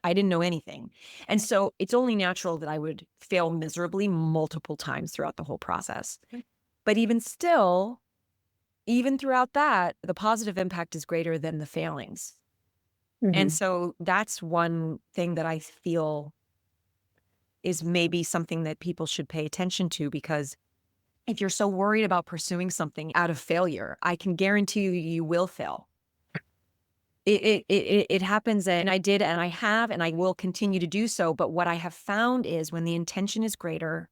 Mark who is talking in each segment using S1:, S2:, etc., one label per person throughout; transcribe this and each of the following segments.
S1: I didn't know anything. And so it's only natural that I would fail miserably multiple times throughout the whole process. But even still, even throughout that, the positive impact is greater than the failings. And
S2: Mhm.
S1: so that's one thing that I feel is maybe something that people should pay attention to, because if you're so worried about pursuing something out of failure, I can guarantee you, you will fail. It happens, and I did, and I have, and I will continue to do so. But what I have found is when the intention is greater,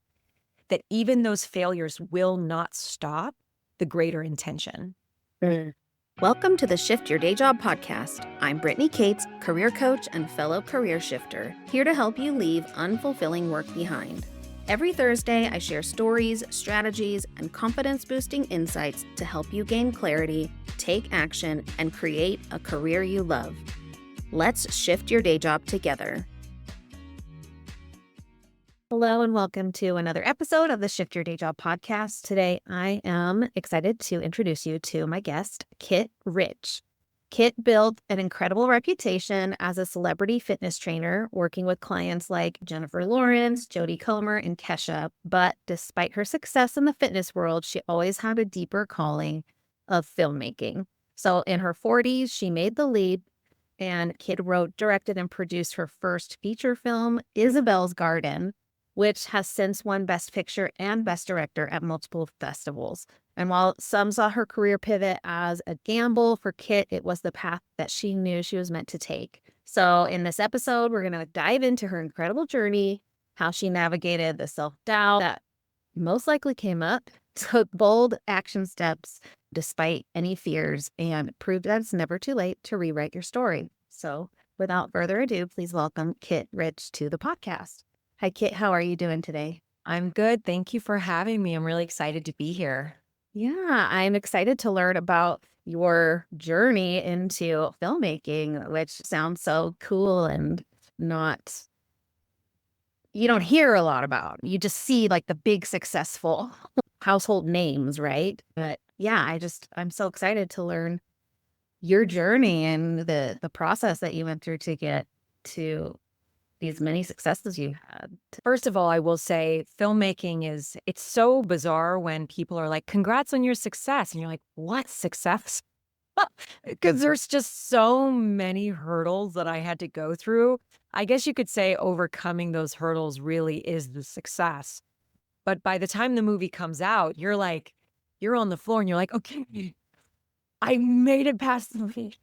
S1: that even those failures will not stop the greater intention.
S2: Mm. Welcome to the Shift Your Day Job podcast. I'm Brittany Cates, career coach and fellow career shifter, here to help you leave unfulfilling work behind. Every Thursday, I share stories, strategies, and confidence-boosting insights to help you gain clarity, take action, and create a career you love. Let's shift your day job together. Hello and welcome to another episode of the Shift Your Day Job podcast. Today, I am excited to introduce you to my guest, Kit Rich. Kit built an incredible reputation as a celebrity fitness trainer, working with clients like Jennifer Lawrence, Jodie Comer, and Kesha. But despite her success in the fitness world, she always had a deeper calling of filmmaking. So in her 40s, she made the leap, and Kit wrote, directed, and produced her first feature film, Isabella's Garden, which has since won Best Picture and Best Director at multiple festivals. And while some saw her career pivot as a gamble, for Kit, it was the path that she knew she was meant to take. So in this episode, we're going to dive into her incredible journey, how she navigated the self-doubt that most likely came up, took bold action steps despite any fears, and proved that it's never too late to rewrite your story. So without further ado, please welcome Kit Rich to the podcast. Hi, Kit. How are you doing today?
S1: I'm good. Thank you for having me. I'm really excited to be here.
S2: Yeah, I'm excited to learn about your journey into filmmaking, which sounds so cool and not, you don't hear a lot about. You just see like the big successful household names, right? But yeah, I'm so excited to learn your journey and the process that you went through to get to these many successes you had.
S1: First of all, I will say filmmaking it's so bizarre when people are like, congrats on your success. And you're like, what success? Because there's just so many hurdles that I had to go through. I guess you could say overcoming those hurdles really is the success. But by the time the movie comes out, you're on the floor and you're like, okay, I made it past the movie.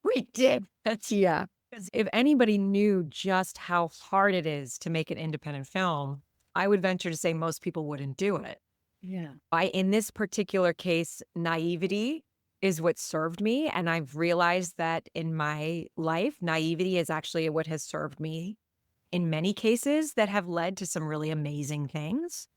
S1: We did.
S2: Yeah.
S1: Because if anybody knew just how hard it is to make an independent film, I would venture to say most people wouldn't do it.
S2: Yeah.
S1: In this particular case, naivety is what served me. And I've realized that in my life, naivety is actually what has served me in many cases that have led to some really amazing things.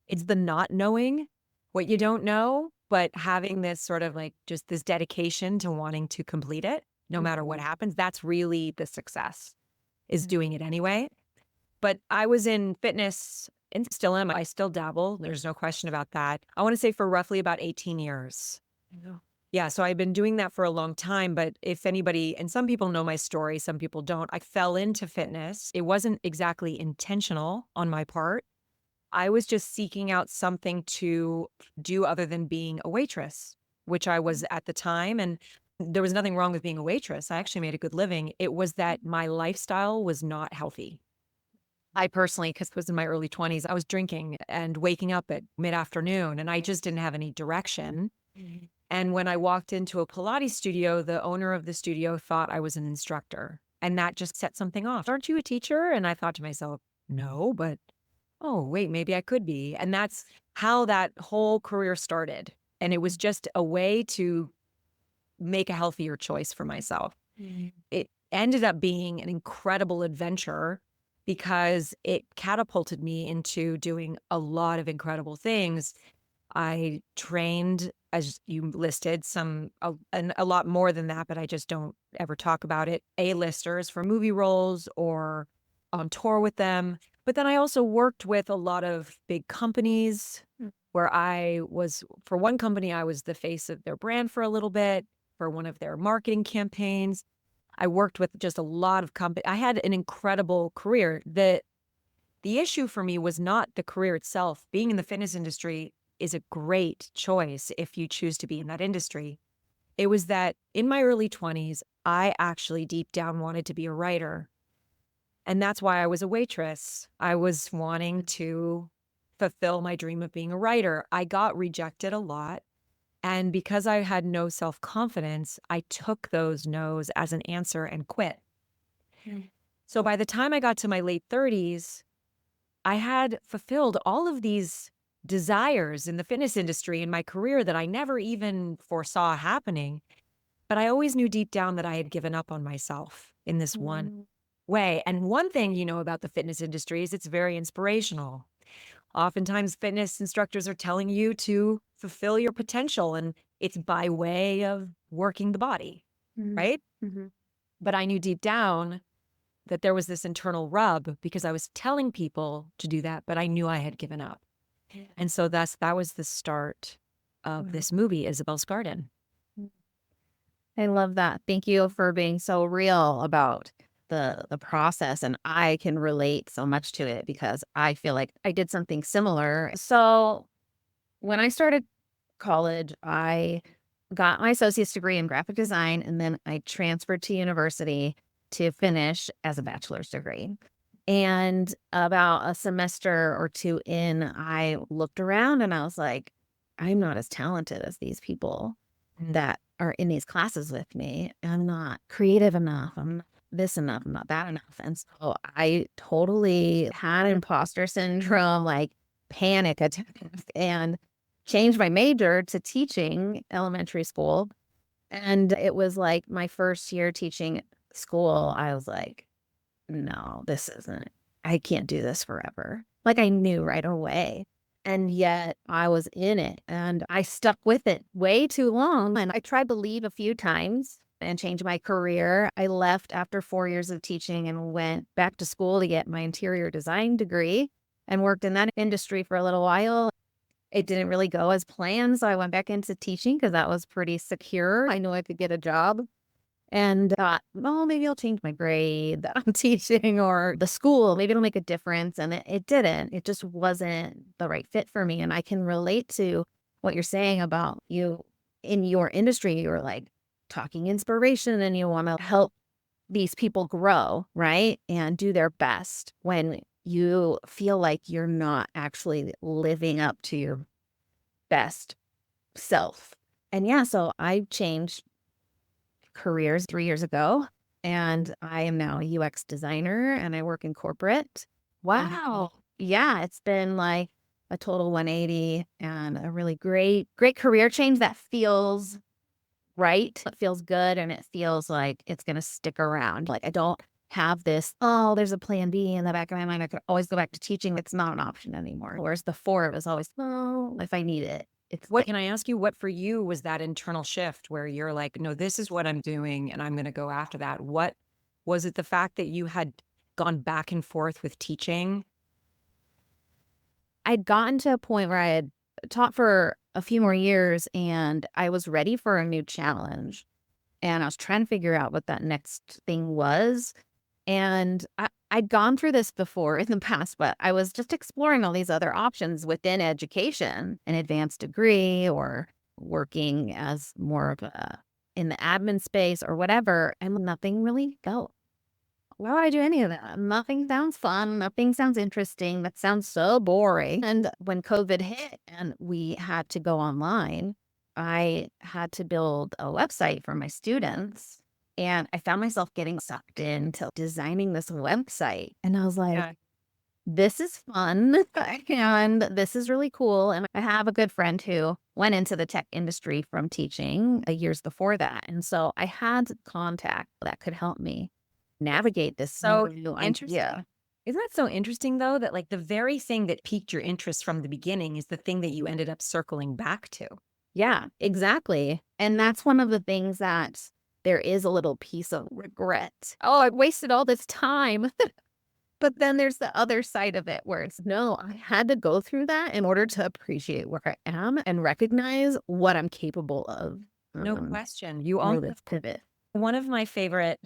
S1: It's the not knowing what you don't know, but having this sort of like just this dedication to wanting to complete it, no matter what happens. That's really the success, is doing it anyway. But I was in fitness and still am. I still dabble. There's no question about that. I want to say for roughly about 18 years.
S2: Yeah.
S1: Yeah, so I've been doing that for a long time, but if anybody, and some people know my story, some people don't, I fell into fitness. It wasn't exactly intentional on my part. I was just seeking out something to do other than being a waitress, which I was at the time. And there was nothing wrong with being a waitress. I actually made a good living. It was that my lifestyle was not healthy. I personally, because it was in my early 20s, I was drinking and waking up at mid-afternoon, and I just didn't have any direction.
S2: Mhm.
S1: And when I walked into a Pilates studio, the owner of the studio thought I was an instructor, and that just set something off. Aren't you a teacher? And I thought to myself, no, but oh, wait, maybe I could be. And that's how that whole career started. And it was just a way to make a healthier choice for myself.
S2: Mhm.
S1: It ended up being an incredible adventure because it catapulted me into doing a lot of incredible things. I trained, as you listed, and a lot more than that, but I just don't ever talk about it. A-listers for movie roles or on tour with them. But then I also worked with a lot of big companies
S2: Mm.
S1: where for one company, I was the face of their brand for a little bit, for one of their marketing campaigns. I worked with just a lot of company. I had an incredible career. The issue for me was not the career itself. Being in the fitness industry is a great choice if you choose to be in that industry. It was that in my early 20s, I actually deep down wanted to be a writer. And that's why I was a waitress. I was wanting to fulfill my dream of being a writer. I got rejected a lot. And because I had no self confidence, I took those no's as an answer and quit.
S2: Mm.
S1: So by the time I got to my late 30s, I had fulfilled all of these desires in the fitness industry in my career that I never even foresaw happening. But I always knew deep down that I had given up on myself in this one
S2: Mm.
S1: way. And one thing you know about the fitness industry is it's very inspirational. Oftentimes, fitness instructors are telling you to fulfill your potential, and it's by way of working the body,
S2: Mm.
S1: right?
S2: Mhm.
S1: But I knew deep down that there was this internal rub because I was telling people to do that, but I knew I had given up. And so that was the start of
S2: Wow.
S1: this movie, Isabel's Garden.
S2: I love that. Thank you for being so real about the process, and I can relate so much to it because I feel like I did something similar. So, when I started college, I got my associate's degree in graphic design, and then I transferred to university to finish as a bachelor's degree. And about a semester or two in, I looked around and I was like, I'm not as talented as these people
S1: Mm.
S2: that are in these classes with me. I'm not creative enough. I'm not this enough. I'm not that enough. And so I totally had imposter syndrome, like panic attack, and changed my major to teaching elementary school. And it was like my first year teaching school. I was like, no, this isn't, I can't do this forever. Like I knew right away. And yet I was in it and I stuck with it way too long. And I tried to leave a few times and change my career. I left after 4 years of teaching and went back to school to get my interior design degree and worked in that industry for a little while. It didn't really go as planned. So I went back into teaching because that was pretty secure. I knew I could get a job and thought, well, maybe I'll change my grade that I'm teaching or the school. Maybe it'll make a difference. And it didn't. It just wasn't the right fit for me. And I can relate to what you're saying about you in your industry. You're like talking inspiration and you want to help these people grow, right? And do their best when you feel like you're not actually living up to your best self. And yeah, so I changed careers 3 years ago, and I am now a UX designer and I work in corporate. Wow. Yeah, it's been like a total 180 and a really great career change that feels right. It feels good and it feels like it's going to stick around. Like I don't have this, oh, there's a plan B in the back of my mind. I could always go back to teaching. It's not an option anymore. Whereas before it was always, oh, if I need it, it's
S1: What can I ask you, what for you was that internal shift where you're like, no, this is what I'm doing and I'm going to go after that? What was it, the fact that you had gone back and forth with teaching?
S2: I'd gotten to a point where I had taught for a few more years and I was ready for a new challenge. And I was trying to figure out what that next thing was. And I'd gone through this before in the past, but I was just exploring all these other options within education, an advanced degree or working as more of a in the admin space or whatever. And nothing really go. Why would I do any of that? Nothing sounds fun. Nothing sounds interesting. That sounds so boring. And when COVID hit and we had to go online, I had to build a website for my students. And I found myself getting sucked into designing this website. And I was like,
S1: Yeah.
S2: this is fun and this is really cool. And I have a good friend who went into the tech industry from teaching years before that. And so I had contact that could help me navigate this
S1: So
S2: new
S1: interesting.
S2: idea.
S1: Isn't that so interesting though, that like the very thing that piqued your interest from the beginning is the thing that you ended up circling back to?
S2: Yeah, exactly. And that's one of the things that there is a little piece of regret. Oh, I wasted all this time. But then there's the other side of it where it's no, I had to go through that in order to appreciate where I am and recognize what I'm capable of.
S1: No
S2: Um,
S1: question. You
S2: through
S1: also,
S2: this pivot.
S1: one of my favorite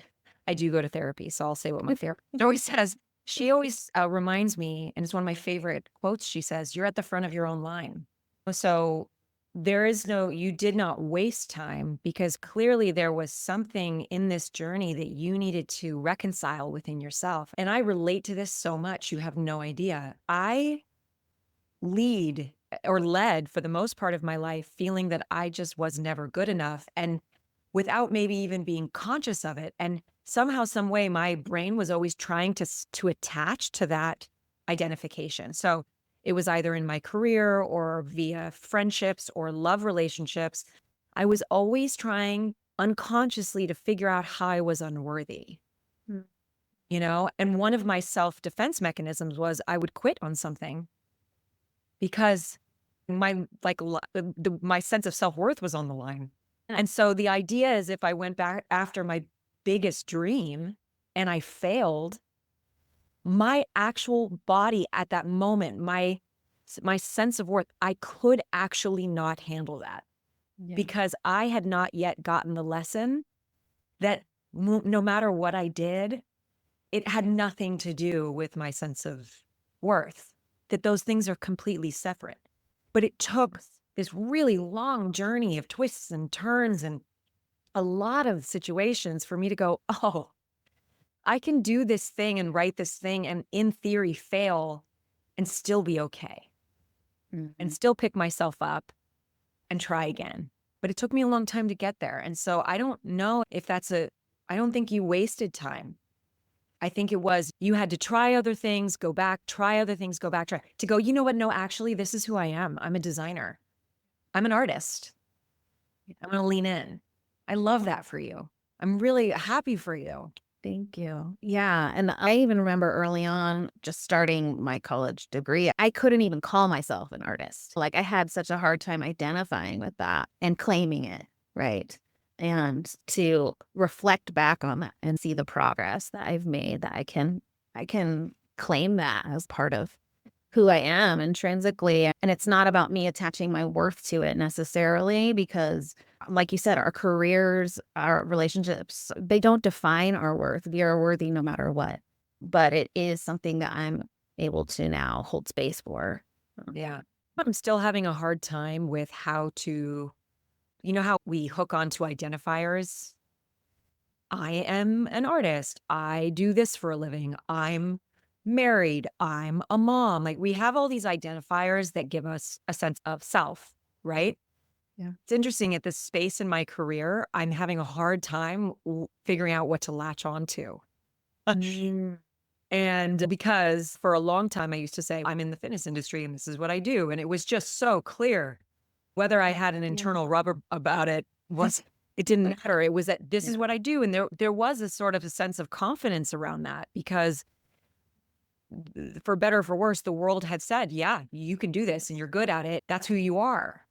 S1: I do go to therapy, so I'll say what my therapist always says. She always reminds me, and it's one of my favorite quotes. She says, "You're at the front of your own line." So there is no, you did not waste time because clearly there was something in this journey that you needed to reconcile within yourself. And I relate to this so much. You have no idea. I lead or led for the most part of my life feeling that I just was never good enough. And without maybe even being conscious of it. And somehow, some way, my brain was always trying to attach to that identification. So it was either in my career or via friendships or love relationships. I was always trying unconsciously to figure out how I was unworthy,
S2: Mm.
S1: And one of my self-defense mechanisms was I would quit on something because my sense of self-worth was on the line. And so the idea is if I went back after my biggest dream and I failed, my actual body at that moment, my sense of worth, I could actually not handle that
S2: Yeah.
S1: because I had not yet gotten the lesson that no matter what I did, it had nothing to do with my sense of worth, that those things are completely separate. But it took this really long journey of twists and turns and a lot of situations for me to go, oh, I can do this thing and write this thing and in theory fail and still be okay and
S2: Mhm.
S1: still pick myself up and try again. But it took me a long time to get there. And so I don't know if I don't think you wasted time. I think it was you had to try other things, go back, try other things, go back, try to go, you know what? No, actually, this is who I am. I'm a designer. I'm an artist. I'm going to lean in. I love that for you. I'm really happy for you.
S2: Thank you. Yeah. And I even remember early on just starting my college degree, I couldn't even call myself an artist. Like I had such a hard time identifying with that and claiming it. Right. And to reflect back on that and see the progress that I've made, that I can claim that as part of who I am intrinsically. And it's not about me attaching my worth to it necessarily, because, like you said, our careers, our relationships, they don't define our worth. We are worthy no matter what. But it is something that I'm able to now hold space for.
S1: Yeah. I'm still having a hard time with how to, how we hook onto identifiers. I am an artist. I do this for a living. I'm married. I'm a mom. Like we have all these identifiers that give us a sense of self, right?
S2: Yeah.
S1: It's interesting at this space in my career, I'm having a hard time figuring out what to latch onto.
S2: Mm.
S1: And because for a long time, I used to say, I'm in the fitness industry and this is what I do. And it was just so clear. Whether I had an
S2: Yeah.
S1: internal rubber about it it didn't matter. It was that this
S2: Yeah.
S1: is what I do. And there was a sort of a sense of confidence around that because for better or for worse, the world had said, yeah, you can do this and you're good at it. That's who you are.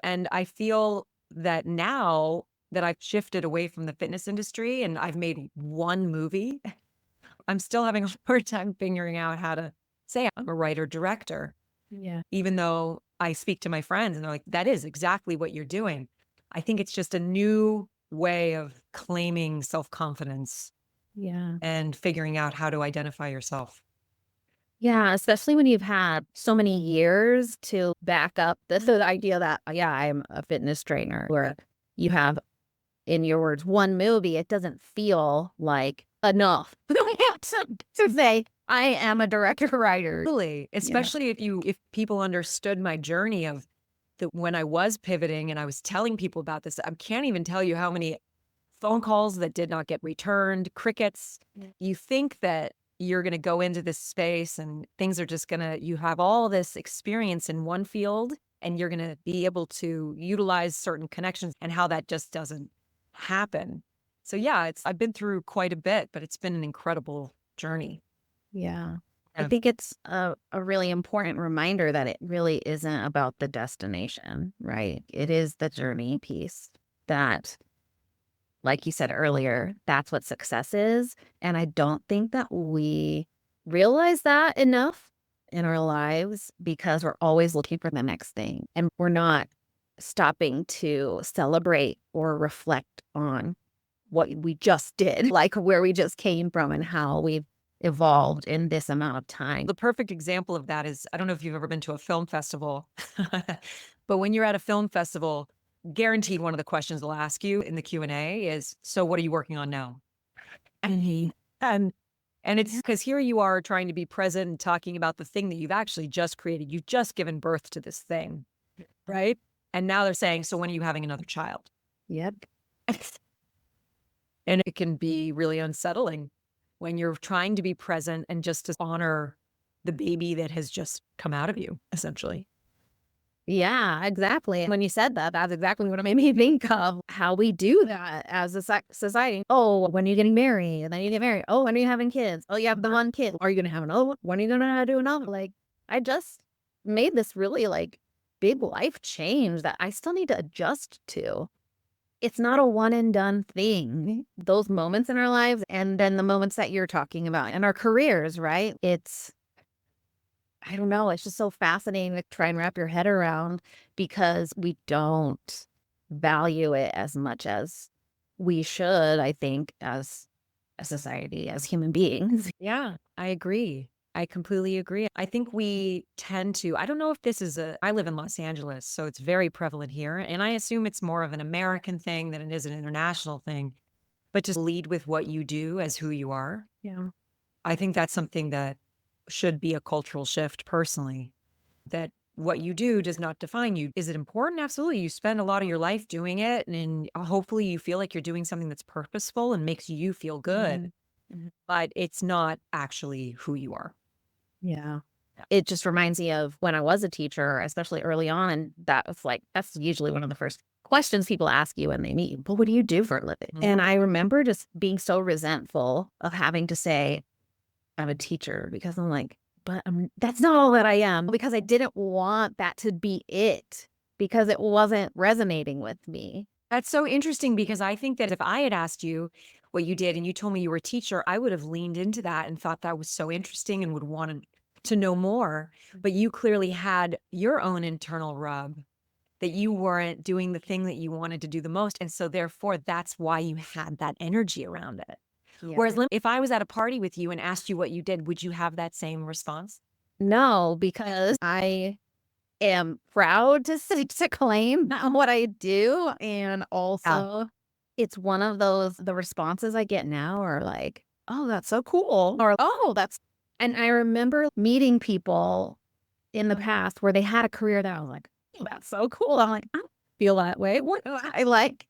S1: And I feel that now that I've shifted away from the fitness industry and I've made one movie, I'm still having a hard time figuring out how to say I'm a writer director,
S2: Yeah.
S1: even though I speak to my friends and they're like, that is exactly what you're doing. I think it's just a new way of claiming self-confidence
S2: Yeah.
S1: and figuring out how to identify yourself.
S2: Yeah, especially when you've had so many years to back up the idea that, yeah, I'm a fitness trainer, or you have, in your words, one movie. It doesn't feel like enough to say, I am a director writer.
S1: Totally.
S2: Yeah.
S1: Especially if people understood my journey of when I was pivoting and I was telling people about this, I can't even tell you how many phone calls that did not get returned, crickets.
S2: Yeah.
S1: You think that you're going to go into this space and things are just going to, you have all this experience in one field and you're going to be able to utilize certain connections and how that just doesn't happen. So yeah, I've been through quite a bit, but it's been an incredible journey.
S2: Yeah. I
S1: Yeah.
S2: think it's a really important reminder that it really isn't about the destination, right? It is the journey piece that, like you said earlier, that's what success is. And I don't think that we realize that enough in our lives, because we're always looking for the next thing and we're not stopping to celebrate or reflect on what we just did, like where we just came from and how we've evolved in this amount of time.
S1: The perfect example of that is, I don't know if you've ever been to a film festival, but when you're at a film festival, guaranteed one of the questions they'll ask you in the Q&A is, "So what are you working on now?" And and it's because here you are trying to be present and talking about the thing that you've actually just created. You've just given birth to this thing, right? And now they're saying, "So when are you having another child?"
S2: Yep.
S1: And it can be really unsettling when you're trying to be present and just to honor the baby that has just come out of you, essentially.
S2: Yeah, exactly. When you said that, that's exactly what it made me think of how we do that as a society. Oh, when are you getting married? And then you get married. Oh, when are you having kids? Oh, you have the one kid. Are you going to have another one? When are you going to do another? Like, I just made this really like big life change that I still need to adjust to. It's not a one and done thing. Those moments in our lives and then the moments that you're talking about in our careers, right? I don't know, it's just so fascinating to try and wrap your head around because we don't value it as much as we should, I think, as a society, as human beings.
S1: Yeah, I agree. I completely agree. I think we tend to, I don't know if this is I live in Los Angeles, so it's very prevalent here. And I assume it's more of an American thing than it is an international thing, but just lead with what you do as who you are.
S2: Yeah.
S1: I think that's something that should be a cultural shift personally, that what you do does not define you. Is it important? Absolutely. You spend a lot of your life doing it, and hopefully you feel like you're doing something that's purposeful and makes you feel good,
S2: Mhm. Mhm.
S1: but it's not actually who you are.
S2: Yeah.
S1: Yeah.
S2: It just reminds me of when I was a teacher, especially early on, and that was like that's usually one of the first questions people ask you when they meet you. But what do you do for a living?
S1: Mhm.
S2: And I remember just being so resentful of having to say, I'm a teacher because I'm like, but that's not all that I am because I didn't want that to be it because it wasn't resonating with me.
S1: That's so interesting because I think that if I had asked you what you did and you told me you were a teacher, I would have leaned into that and thought that was so interesting and would want to know more. But you clearly had your own internal rub that you weren't doing the thing that you wanted to do the most. And so therefore, that's why you had that energy around it.
S2: Yeah.
S1: Whereas if I was at a party with you and asked you what you did, would you have that same response?
S2: No, because I am proud to to claim what I do. And
S1: Yeah.
S2: also, it's one of those, the responses I get now are like, oh, that's so cool. Or, oh, and I remember meeting people in the past where they had a career that I was like, "Oh, that's so cool." I'm like, "I don't feel that way. What do I like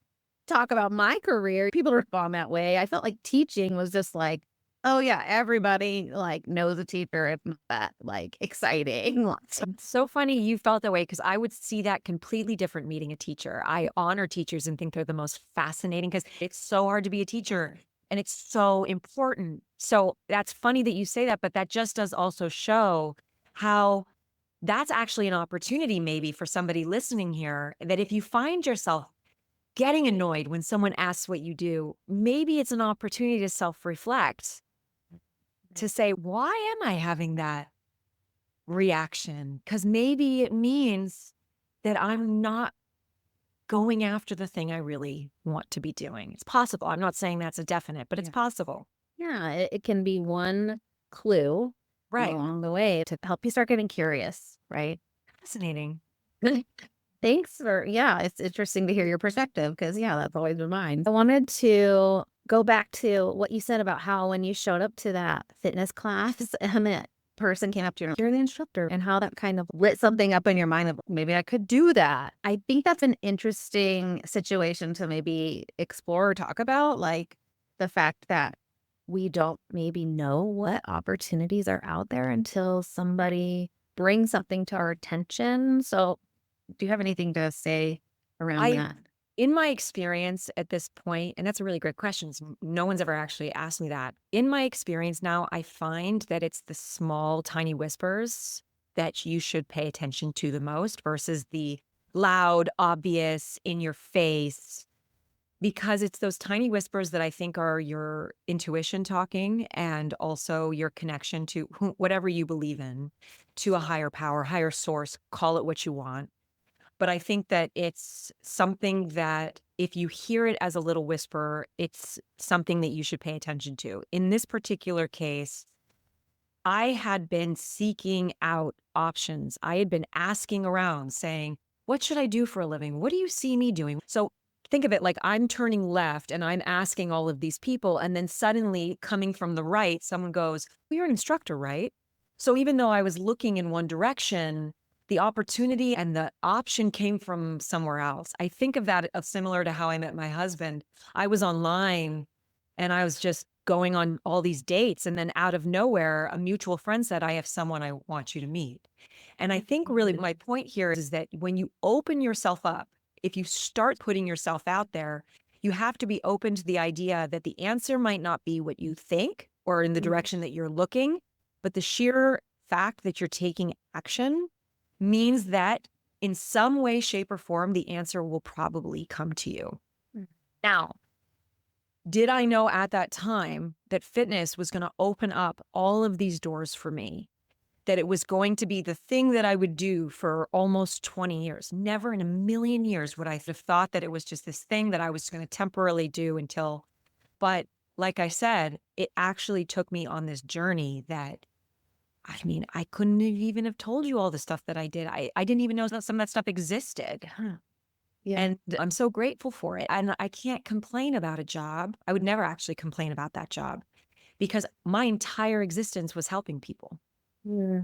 S2: talk about my career?" People respond that way. I felt like teaching was just like, "Oh yeah, everybody like knows a teacher. It's not that like exciting."
S1: It's so funny you felt that way because I would see that completely different meeting a teacher. I honor teachers and think they're the most fascinating because it's so hard to be a teacher and it's so important. So that's funny that you say that, but that just does also show how that's actually an opportunity maybe for somebody listening here that if you find yourself getting annoyed when someone asks what you do, maybe it's an opportunity to self-reflect, to say, why am I having that reaction? Because maybe it means that I'm not going after the thing I really want to be doing. It's possible. I'm not saying that's a definite, but it's
S2: Yeah.
S1: possible.
S2: Yeah, it can be one clue
S1: Right.
S2: along the way to help you start getting curious, right?
S1: Fascinating.
S2: Thanks for yeah, it's interesting to hear your perspective because yeah, that's always been mine. I wanted to go back to what you said about how when you showed up to that fitness class and that person came up to you and you're the instructor and how that kind of lit something up in your mind of maybe I could do that. I think that's an interesting situation to maybe explore or talk about, like the fact that we don't maybe know what opportunities are out there until somebody brings something to our attention. So do you have anything to say around
S1: I
S2: that?
S1: In my experience at this point, and that's a really great question. No one's ever actually asked me that. In my experience now, I find that it's the small, tiny whispers that you should pay attention to the most versus the loud, obvious, in your face, because it's those tiny whispers that I think are your intuition talking and also your connection to whatever you believe in, to a higher power, higher source, call it what you want. But I think that it's something that if you hear it as a little whisper, it's something that you should pay attention to. In this particular case, I had been seeking out options. I had been asking around saying, what should I do for a living? What do you see me doing? So think of it like I'm turning left and I'm asking all of these people. And then suddenly coming from the right, someone goes, well, you're an instructor, right? So even though I was looking in one direction, the opportunity and the option came from somewhere else. I think of that of similar to how I met my husband. I was online and I was just going on all these dates. And then out of nowhere, a mutual friend said, I have someone I want you to meet. And I think really my point here is that when you open yourself up, if you start putting yourself out there, you have to be open to the idea that the answer might not be what you think or in the direction that you're looking, but the sheer fact that you're taking action means that in some way, shape, or form, the answer will probably come to you. Now, did I know at that time that fitness was going to open up all of these doors for me? That it was going to be the thing that I would do for almost 20 years? Never in a million years would I have thought that it was just this thing that I was going to temporarily do until, but like I said, it actually took me on this journey that, I mean, I couldn't have even have told you all the stuff that I did. I didn't even know that some of that stuff existed.
S2: Yeah.
S1: And I'm so grateful for it. And I can't complain about a job. I would never actually complain about that job because my entire existence was helping people.
S2: Yeah.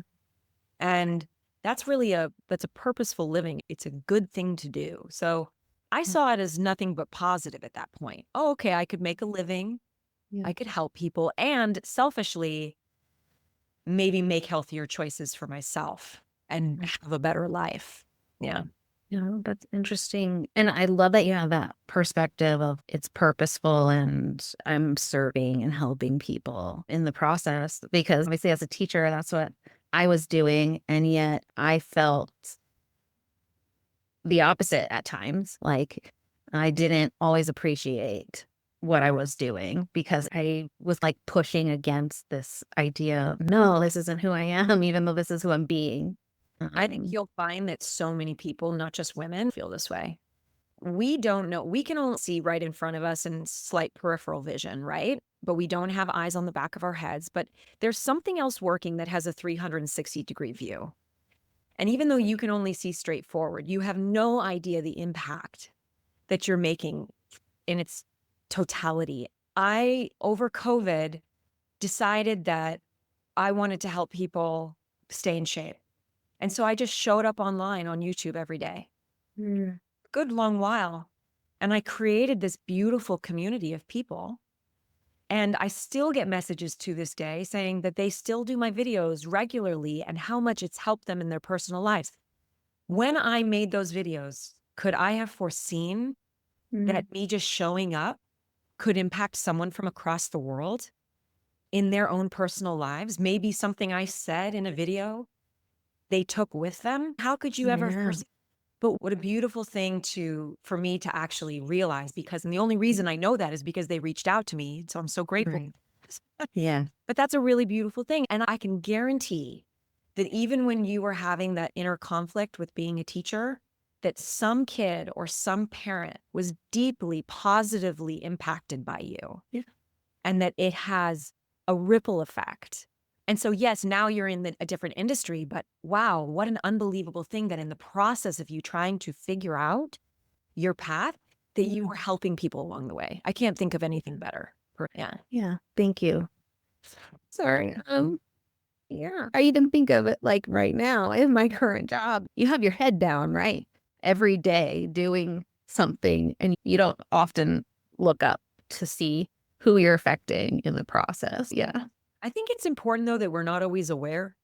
S1: And that's really that's a purposeful living. It's a good thing to do. So I saw it as nothing but positive at that point. Oh, okay, I could make a living.
S2: Yeah.
S1: I could help people and selfishly maybe make healthier choices for myself and have a better life. Yeah.
S2: Yeah, that's interesting. And I love that you have that perspective of it's purposeful and I'm serving and helping people in the process. Because obviously, as a teacher, that's what I was doing. And yet I felt the opposite at times. Like I didn't always appreciate what I was doing because I was like pushing against this idea of, no, this isn't who I am, even though this is who I'm being.
S1: I think you'll find that so many people, not just women, feel this way. We don't know. We can only see right in front of us in slight peripheral vision, right? But we don't have eyes on the back of our heads. But there's something else working that has a 360-degree view. And even though you can only see straight forward, you have no idea the impact that you're making in its totality. I, over COVID, decided that I wanted to help people stay in shape. And so I just showed up online on YouTube every day. Good long while. And I created this beautiful community of people. And I still get messages to this day saying that they still do my videos regularly and how much it's helped them in their personal lives. When I made those videos, could I have foreseen that me just showing up could impact someone from across the world in their own personal lives? Maybe something I said in a video they took with them. How could you ever foresee? But what a beautiful thing for me to actually realize, because and the only reason I know that is because they reached out to me. So I'm so grateful.
S2: Right. Yeah.
S1: But that's a really beautiful thing. And I can guarantee that even when you were having that inner conflict with being a teacher, that some kid or some parent was deeply positively impacted by you.
S2: Yeah.
S1: And that it has a ripple effect. And so, yes, now you're in a different industry, but wow, what an unbelievable thing that in the process of you trying to figure out your path, that you were helping people along the way. I can't think of anything better. Yeah.
S2: Yeah. Thank you. Sorry. Yeah. I even think of it like right now in my current job, you have your head down, right? Every day doing something, and you don't often look up to see who you're affecting in the process. Yeah.
S1: I think it's important, though, that we're not always aware.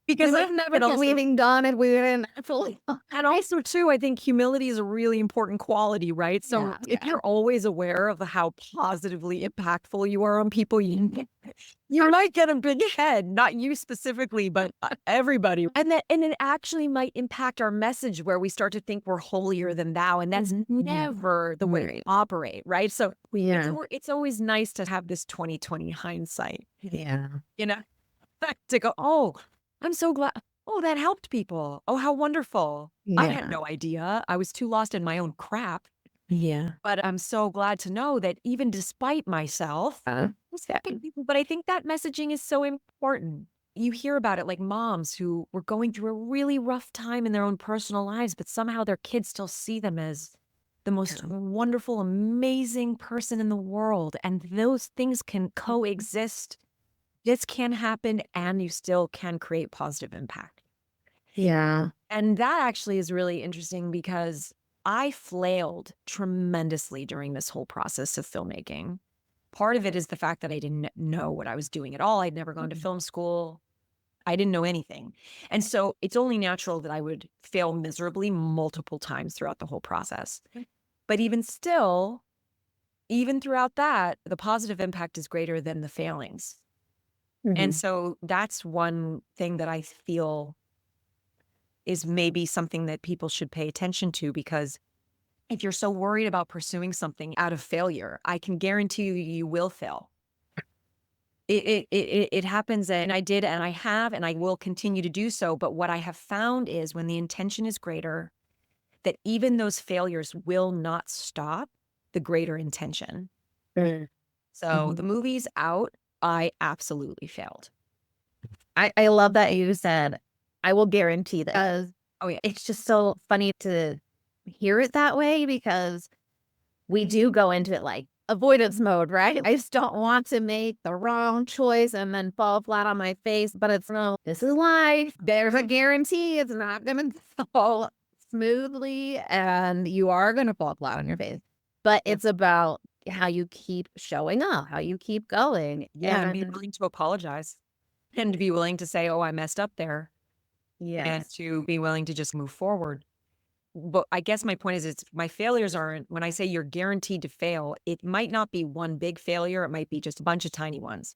S1: Because
S2: I've never been done it. We didn't fully.
S1: And also, too, I think humility is a really important quality, right? So if you're always aware of how positively impactful you are on people, you might get a big head, not you specifically, but everybody. And it actually might impact our message where we start to think we're holier than thou. And that's never the way we operate, right? So it's always nice to have this 20/20 hindsight.
S2: Yeah.
S1: You know, to go, oh, I'm so glad. Oh, that helped people. Oh, how wonderful. I had
S2: Yeah.
S1: no idea. I was too lost in my own crap.
S2: Yeah.
S1: But I'm so glad to know that even despite myself, I was helping people. But I think that messaging is so important. You hear about it like moms who were going through a really rough time in their own personal lives, but somehow their kids still see them as the most
S2: Yeah.
S1: wonderful, amazing person in the world. And those things can coexist. This can happen, and you still can create positive impact.
S2: Yeah.
S1: And that actually is really interesting because I flailed tremendously during this whole process of filmmaking. Part of it is the fact that I didn't know what I was doing at all. I'd never gone to film school. I didn't know anything. And so it's only natural that I would fail miserably multiple times throughout the whole process. But even still, even throughout that, the positive impact is greater than the failings. And
S2: Mhm.
S1: so that's one thing that I feel is maybe something that people should pay attention to, because if you're so worried about pursuing something out of failure, I can guarantee you, you will fail. It happens, and I did, and I have, and I will continue to do so. But what I have found is when the intention is greater, that even those failures will not stop the greater intention.
S2: Mm.
S1: So the
S2: Mhm.
S1: movie's out. I absolutely failed.
S2: I love that you said, "I will guarantee that." 'Cause
S1: Oh yeah.
S2: it's just so funny to hear it that way because we do go into it like avoidance mode, right? I just don't want to make the wrong choice and then fall flat on my face, but it's no, this is life. There's a guarantee it's not gonna fall smoothly and you are gonna fall flat on your face. But
S1: Yep.
S2: it's about how you keep showing up, how you keep going.
S1: Yeah, and be
S2: And
S1: willing to apologize and to be willing to say, "Oh, I messed up there," and
S2: yes.
S1: to be willing to just move forward. But I guess my point is, it's my failures aren't, when I say you're guaranteed to fail, it might not be one big failure. It might be just a bunch of tiny ones.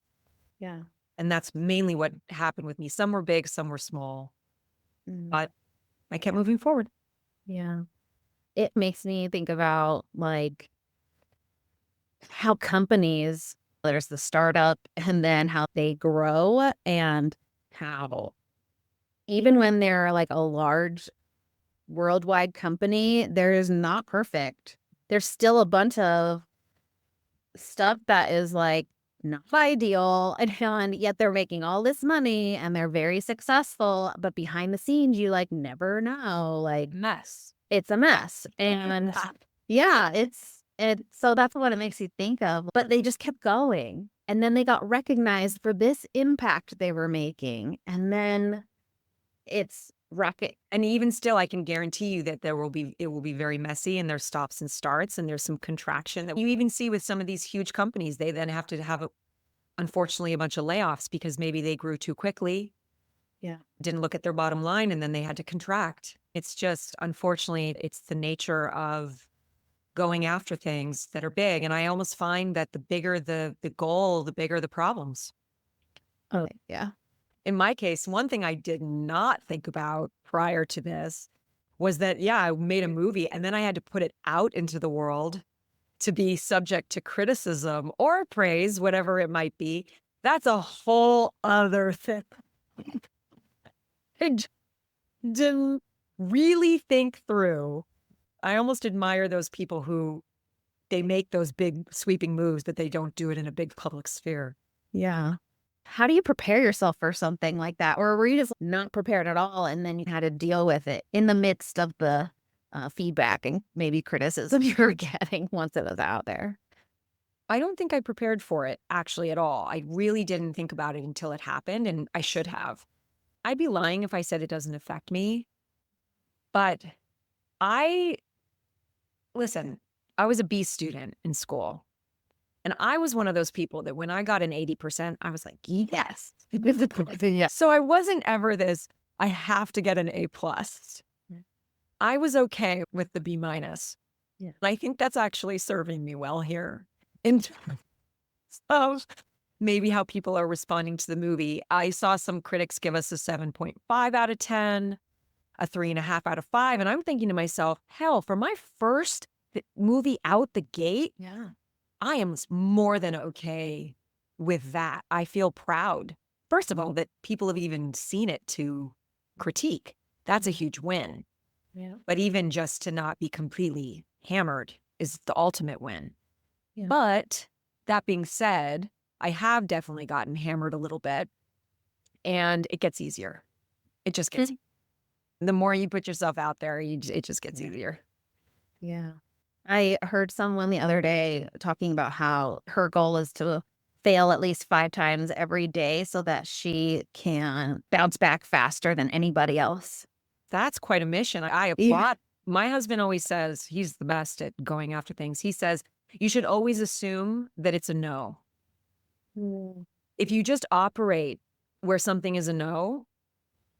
S2: Yeah.
S1: And that's mainly what happened with me. Some were big, some were small,
S2: Mm,
S1: but I kept moving forward.
S2: yeah. It makes me think about like how companies, there's the startup and then how they grow and how even when they're like a large worldwide company, there is not perfect. There's still a bunch of stuff that is like not ideal and yet they're making all this money and they're very successful, but behind the scenes you like never know. Like
S1: Mess.
S2: it's a mess. And yeah, so that's what it makes you think of. But they just kept going. And then they got recognized for this impact they were making. And then it's rocket.
S1: And even still, I can guarantee you that it will be very messy, and there's stops and starts, and there's some contraction that you even see with some of these huge companies. They then have to have, unfortunately, a bunch of layoffs because maybe they grew too quickly,
S2: Yeah.
S1: didn't look at their bottom line, and then they had to contract. It's just, unfortunately, it's the nature of going after things that are big. And I almost find that the bigger the goal, the bigger the problems.
S2: Oh, yeah.
S1: In my case, one thing I did not think about prior to this was that, yeah, I made a movie and then I had to put it out into the world to be subject to criticism or praise, whatever it might be. That's a whole other thing. I didn't really think through. I almost admire those people who they make those big sweeping moves, but they don't do it in a big public sphere.
S2: Yeah. How do you prepare yourself for something like that? Or were you just not prepared at all and then you had to deal with it in the midst of the feedback and maybe criticism you were getting once it was out there?
S1: I don't think I prepared for it actually at all. I really didn't think about it until it happened, and I should have. I'd be lying if I said it doesn't affect me. But I, listen, I was a B student in school. And I was one of those people that when I got an 80%, I was like, yes.
S2: Yeah.
S1: So I wasn't ever this, I have to get an A plus.
S2: Yeah.
S1: I was okay with the B minus.
S2: Yeah.
S1: And I think that's actually serving me well here in terms of maybe how people are responding to the movie. I saw some critics give us a 7.5 out of 10, a 3.5 out of 5. And I'm thinking to myself, hell, for my first movie out the gate,
S2: Yeah.
S1: I am more than okay with that. I feel proud, first of all, that people have even seen it to critique. That's a huge win.
S2: Yeah.
S1: But even just to not be completely hammered is the ultimate win.
S2: Yeah.
S1: But that being said, I have definitely gotten hammered a little bit, and it gets easier. It just gets the more you put yourself out there, it just gets easier.
S2: Yeah. I heard someone the other day talking about how her goal is to fail at least 5 times every day so that she can bounce back faster than anybody else.
S1: That's quite a mission. I
S2: Yeah.
S1: applaud. My husband always says he's the best at going after things. He says you should always assume that it's a no. If you just operate where something is a no,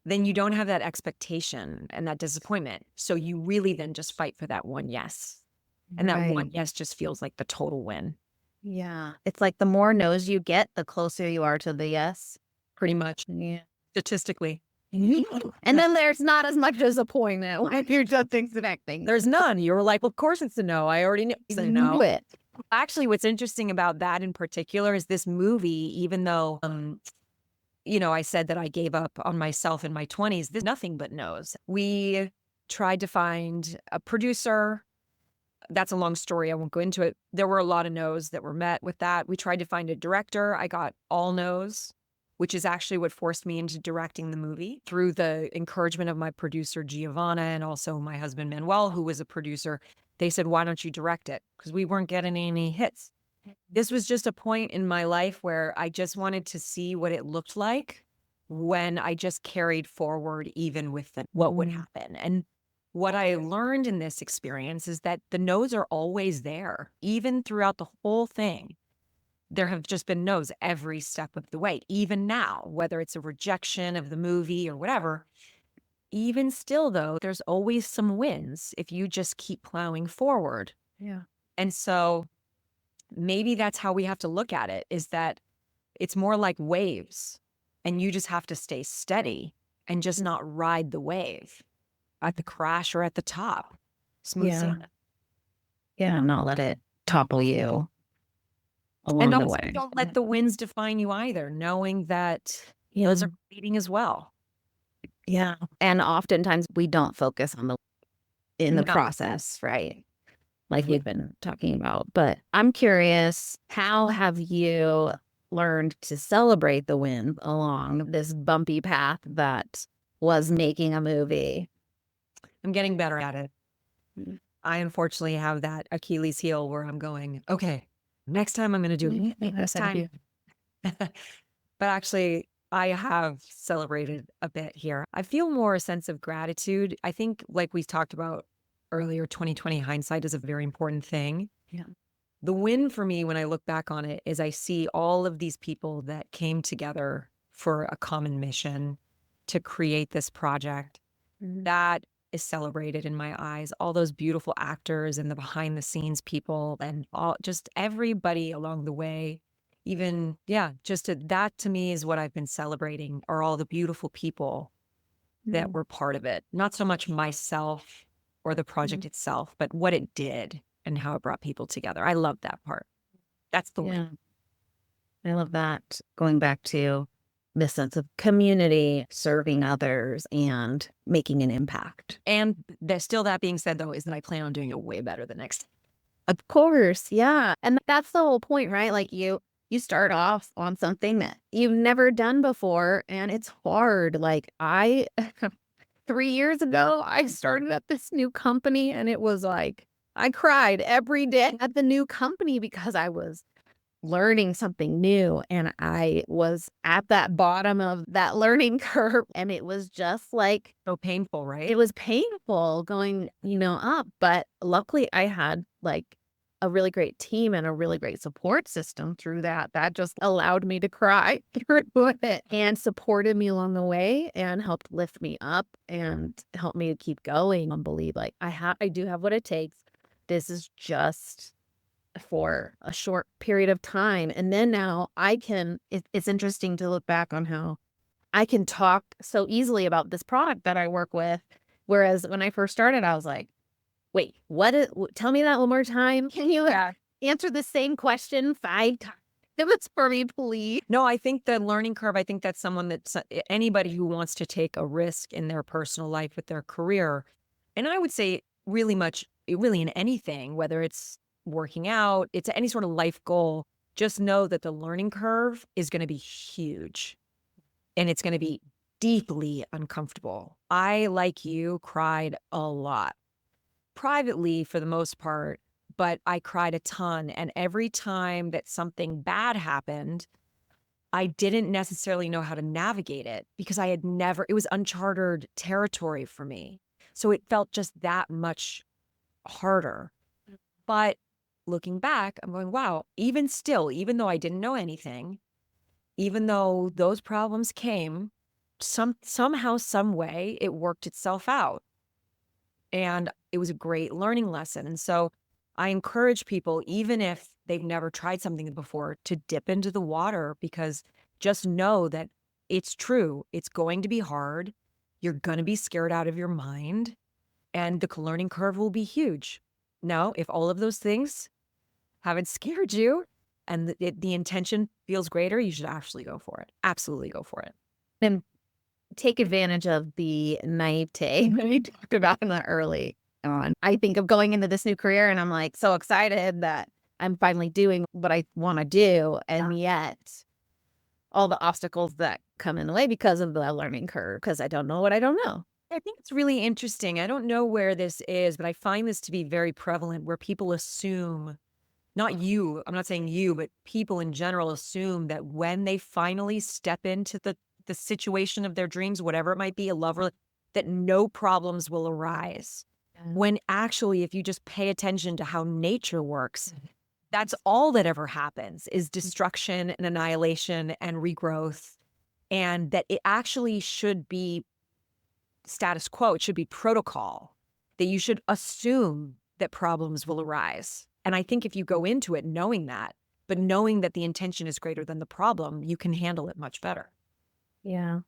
S1: then you don't have that expectation and that disappointment. So you really then just fight for that one yes. And that one
S2: Right.
S1: yes just feels like the total win.
S2: Yeah. It's like the more no's you get, the closer you are to the yes.
S1: Pretty much
S2: Yeah.
S1: statistically.
S2: And then there's not as much disappointment when you're just expecting.
S1: There's none. You were like, well, of course it's a no. I already knew it's a no.
S2: It.
S1: Actually, what's interesting about that in particular is this movie, even though, I said that I gave up on myself in my 20s, there's nothing but no's. We tried to find a producer. That's a long story. I won't go into it. There were a lot of no's that were met with that. We tried to find a director. I got all no's, which is actually what forced me into directing the movie through the encouragement of my producer, Giovanna, and also my husband, Manuel, who was a producer. They said, why don't you direct it? Because we weren't getting any hits. This was just a point in my life where I just wanted to see what it looked like when I just carried forward, even with what would happen. And what I learned in this experience is that the no's are always there, even throughout the whole thing. There have just been no's every step of the way, even now, whether it's a rejection of the movie or whatever. Even still, though, there's always some wins if you just keep plowing forward.
S2: Yeah.
S1: And so maybe that's how we have to look at it, is that it's more like waves, and you just have to stay steady and just not ride the wave at the crash or at the top. Smooth sailing.
S2: Yeah. Not let it topple you along
S1: And
S2: the
S1: also
S2: way.
S1: don't let the wins define you either, knowing that those are fleeting as well.
S2: Yeah. And oftentimes we don't focus on the
S1: No.
S2: process, right? Like we've been talking about. But I'm curious, how have you learned to celebrate the wins along this bumpy path that was making a movie?
S1: I'm getting better at it.
S2: Mm.
S1: I unfortunately have that Achilles heel where I'm going, okay, next time I'm going to do it. Next time. But actually, I have celebrated a bit here. I feel more a sense of gratitude. I think, like we talked about earlier, 2020 hindsight is a very important thing.
S2: Yeah.
S1: The win for me when I look back on it is I see all of these people that came together for a common mission to create this project. That is celebrated in my eyes. All those beautiful actors and the behind the scenes people and just everybody along the way. Even, that to me is what I've been celebrating, are all the beautiful people that were part of it. Not so much myself or the project itself, but what it did and how it brought people together. I love that part. That's the win.
S2: I love that. Going back to the sense of community, serving others, and making an impact.
S1: And that being said, though, is that I plan on doing it way better the next time.
S2: Of course, yeah. And that's the whole point, right? Like you start off on something that you've never done before, and it's hard. Like 3 years ago, I started at this new company, and it was like I cried every day at the new company because I was learning something new, and I was at that bottom of that learning curve, and it was just like
S1: So painful, right?
S2: it was painful going, up, but luckily I had like a really great team and a really great support system through that just allowed me to cry through it and supported me along the way and helped lift me up and helped me to keep going and believe like I do have what it takes. This is just for a short period of time. And then now it's interesting to look back on how I can talk so easily about this product that I work with. Whereas when I first started, I was like, wait, tell me that one more time. Can you answer the same question 5 times? It was for me, please.
S1: No, I think the learning curve, I think that's someone that's anybody who wants to take a risk in their personal life with their career. And I would say really in anything, whether it's working out, it's any sort of life goal, just know that the learning curve is going to be huge and it's going to be deeply uncomfortable. I, like you, cried a lot privately for the most part, but I cried a ton. And every time that something bad happened, I didn't necessarily know how to navigate it because it was uncharted territory for me. So it felt just that much harder. But looking back, I'm going, wow, even still, even though I didn't know anything, even though those problems came, somehow, some way, it worked itself out. And it was a great learning lesson. And so I encourage people, even if they've never tried something before, to dip into the water because just know that it's true. It's going to be hard. You're going to be scared out of your mind, and the learning curve will be huge. Now, if all of those things haven't scared you and the intention feels greater, you should actually go for it. Absolutely go for it.
S2: And take advantage of the naivete that we talked about in the early on. I think of going into this new career and I'm like so excited that I'm finally doing what I want to do. And yet all the obstacles that come in the way because of the learning curve, because I don't know what I don't know.
S1: I think it's really interesting. I don't know where this is, but I find this to be very prevalent where people assume, not you, I'm not saying you, but people in general assume that when they finally step into the situation of their dreams, whatever it might be, a lover, that no problems will arise. When actually, if you just pay attention to how nature works, that's all that ever happens is destruction and annihilation and regrowth. And that it actually should be status quo. It should be protocol, that you should assume that problems will arise. And I think if you go into it knowing that, but knowing that the intention is greater than the problem, you can handle it much better.
S2: Yeah.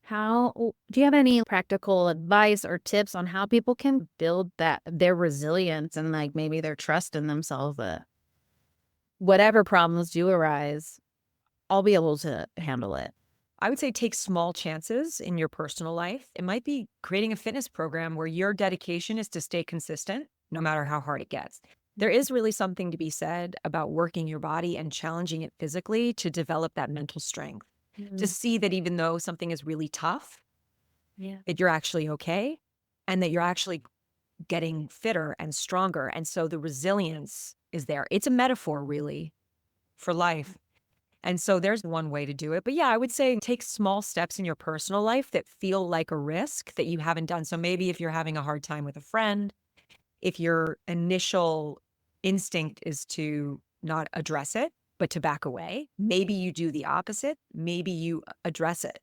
S2: Do you have any practical advice or tips on how people can build their resilience and like maybe their trust in themselves that whatever problems do arise, I'll be able to handle it?
S1: I would say take small chances in your personal life. It might be creating a fitness program where your dedication is to stay consistent no matter how hard it gets. There is really something to be said about working your body and challenging it physically to develop that mental strength, to see that even though something is really tough,
S2: Yeah.
S1: that you're actually okay and that you're actually getting fitter and stronger. And so the resilience is there. It's a metaphor, really, for life. And so there's one way to do it. But yeah, I would say take small steps in your personal life that feel like a risk that you haven't done. So maybe if you're having a hard time with a friend, if your initial instinct is to not address it, but to back away, maybe you do the opposite. Maybe you address it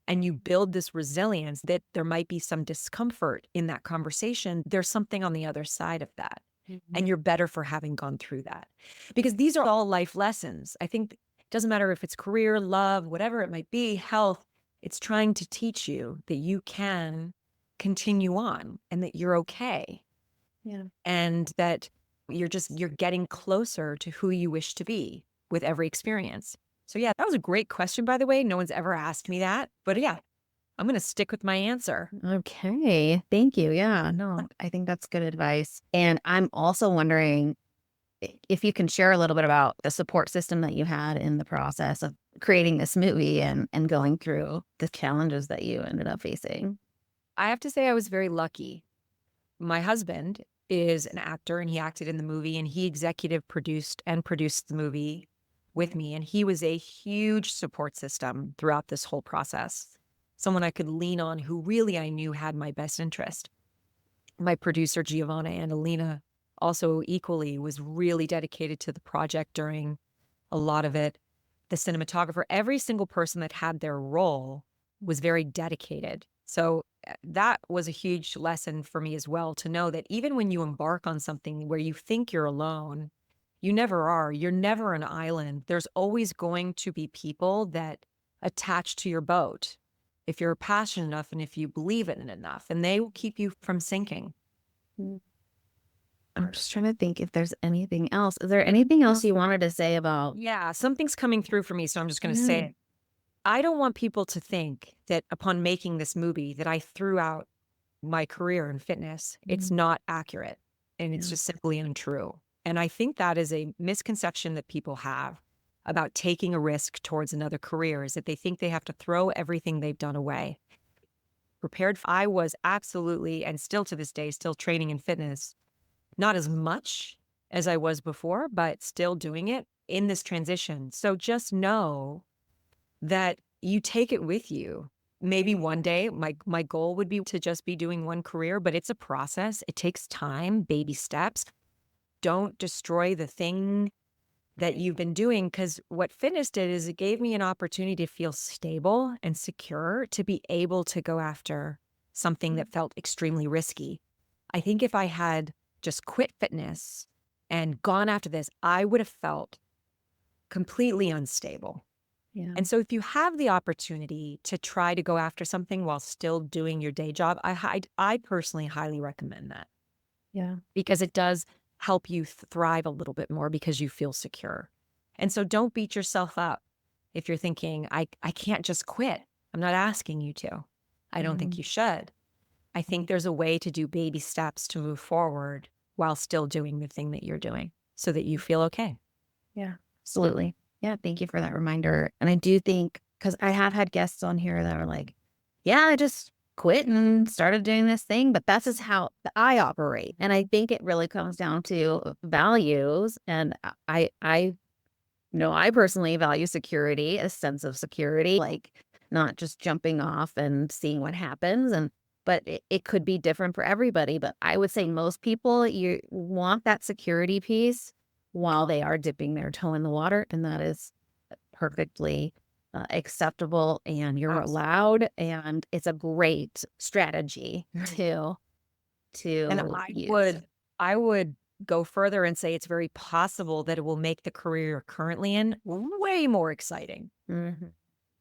S1: and you build this resilience that there might be some discomfort in that conversation. There's something on the other side of that. And you're better for having gone through that. Because these are all life lessons. I think it doesn't matter if it's career, love, whatever it might be, health, it's trying to teach you that you can continue on and that you're okay.
S2: Yeah.
S1: And that you're getting closer to who you wish to be with every experience. So yeah, that was a great question, by the way. No one's ever asked me that, but yeah, I'm going to stick with my answer.
S2: Okay. Thank you. Yeah. No, I think that's good advice. And I'm also wondering if you can share a little bit about the support system that you had in the process of creating this movie and going through the challenges that you ended up facing.
S1: I have to say I was very lucky. My husband is an actor and he acted in the movie and he executive produced the movie with me. And he was a huge support system throughout this whole process. Someone I could lean on who really I knew had my best interest. My producer, Giovanna Andolina, also equally was really dedicated to the project during a lot of it. The cinematographer, every single person that had their role was very dedicated. So that was a huge lesson for me as well, to know that even when you embark on something where you think you're alone, you never are. You're never an island. There's always going to be people that attach to your boat if you're passionate enough and if you believe in it enough, and they will keep you from sinking.
S2: I'm just trying to think if there's anything else. Is there anything else you wanted to say about?
S1: Yeah, something's coming through for me, so I'm just going to say
S2: Yeah.
S1: it. I don't want people to think that upon making this movie that I threw out my career in fitness. It's
S2: Mhm.
S1: not accurate and it's
S2: Yeah.
S1: just simply untrue. And I think that is a misconception that people have about taking a risk towards another career is that they think they have to throw everything they've done away. I was absolutely and still to this day still training in fitness, not as much as I was before, but still doing it in this transition. So just know that you take it with you. Maybe one day my goal would be to just be doing one career, but it's a process. It takes time, baby steps. Don't destroy the thing that you've been doing because what fitness did is it gave me an opportunity to feel stable and secure to be able to go after something that felt extremely risky. I think if I had just quit fitness and gone after this, I would have felt completely unstable.
S2: Yeah.
S1: And so if you have the opportunity to try to go after something while still doing your day job, I personally highly recommend that
S2: Yeah.
S1: because it does help you thrive a little bit more because you feel secure. And so don't beat yourself up if you're thinking, I can't just quit. I'm not asking you to. I don't think
S2: Mhm.
S1: you should. I think there's a way to do baby steps to move forward while still doing the thing that you're doing so that you feel okay.
S2: Yeah. Absolutely. Yeah. Thank you for that reminder. And I do think, because I have had guests on here that are like, yeah, I just quit and started doing this thing, but that's just how I operate. And I think it really comes down to values. And I know I personally value security, a sense of security, like not just jumping off and seeing what happens. But it could be different for everybody. But I would say most people, you want that security piece while they are dipping their toe in the water. And that is perfectly acceptable and you're
S1: Absolutely.
S2: allowed. And it's a great strategy
S1: And
S2: to use.
S1: I would go further and say it's very possible that it will make the career you're currently in way more exciting
S2: Mhm.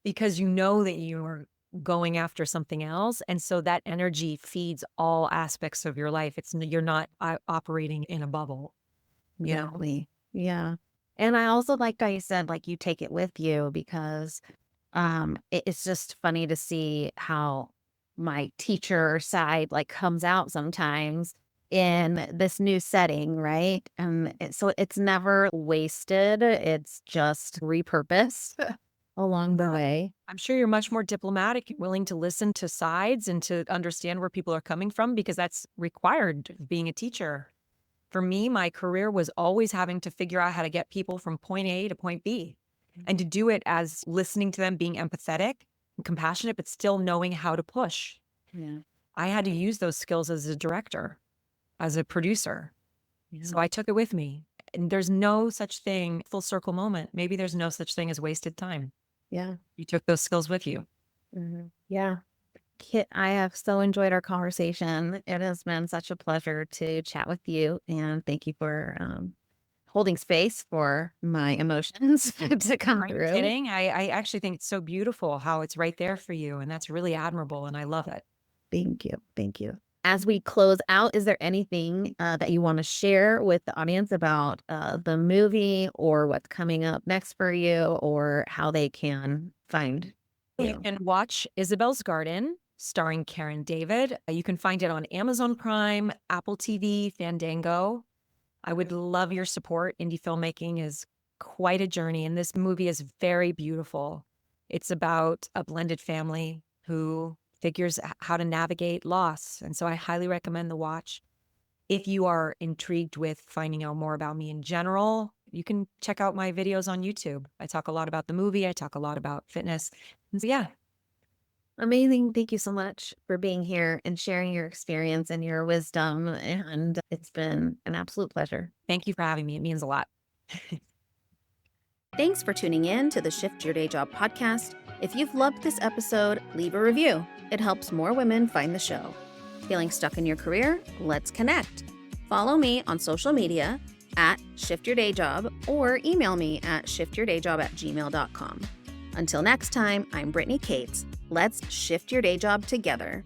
S1: because you know that you're going after something else. And so that energy feeds all aspects of your life. You're not operating in a bubble, you know?
S2: Exactly. Yeah. And I also like how you said, like, you take it with you because it's just funny to see how my teacher side like comes out sometimes in this new setting, right? And so it's never wasted. It's just repurposed along the way.
S1: I'm sure you're much more diplomatic and willing to listen to sides and to understand where people are coming from because that's required being a teacher. For me, my career was always having to figure out how to get people from point A to point B and to do it as listening to them, being empathetic and compassionate, but still knowing how to push.
S2: Yeah.
S1: I had to use those skills as a director, as a producer.
S2: Yeah.
S1: So I took it with me. And there's no such thing, full circle moment. Maybe there's no such thing as wasted time.
S2: Yeah.
S1: You took those skills with you.
S2: Yeah. Kit, I have so enjoyed our conversation. It has been such a pleasure to chat with you. And thank you for holding space for my emotions to come
S1: Are you
S2: through.
S1: kidding? I actually think it's so beautiful how it's right there for you. And that's really admirable. And I love it.
S2: Thank you. Thank you. As we close out, is there anything that you want to share with the audience about the movie or what's coming up next for you or how they can find
S1: You
S2: you?
S1: can watch Isabel's Garden, starring Karen David. You can find it on Amazon Prime, Apple TV, Fandango. I would love your support. Indie filmmaking is quite a journey, and this movie is very beautiful. It's about a blended family who figures how to navigate loss. And so I highly recommend the watch. If you are intrigued with finding out more about me in general, you can check out my videos on YouTube. I talk a lot about the movie, I talk a lot about fitness. And so, yeah,
S2: Amazing. Thank you so much for being here and sharing your experience and your wisdom. And it's been an absolute pleasure.
S1: thank you for having me. It means a lot.
S2: Thanks for tuning in to the Shift Your Day Job podcast. If you've loved this episode, leave a review. It helps more women find the show. Feeling stuck in your career? Let's connect. Follow me on social media at Shift Your Day Job or email me at shiftyourdayjob@gmail.com. Until next time, I'm Brittany Cates. Let's shift your day job together.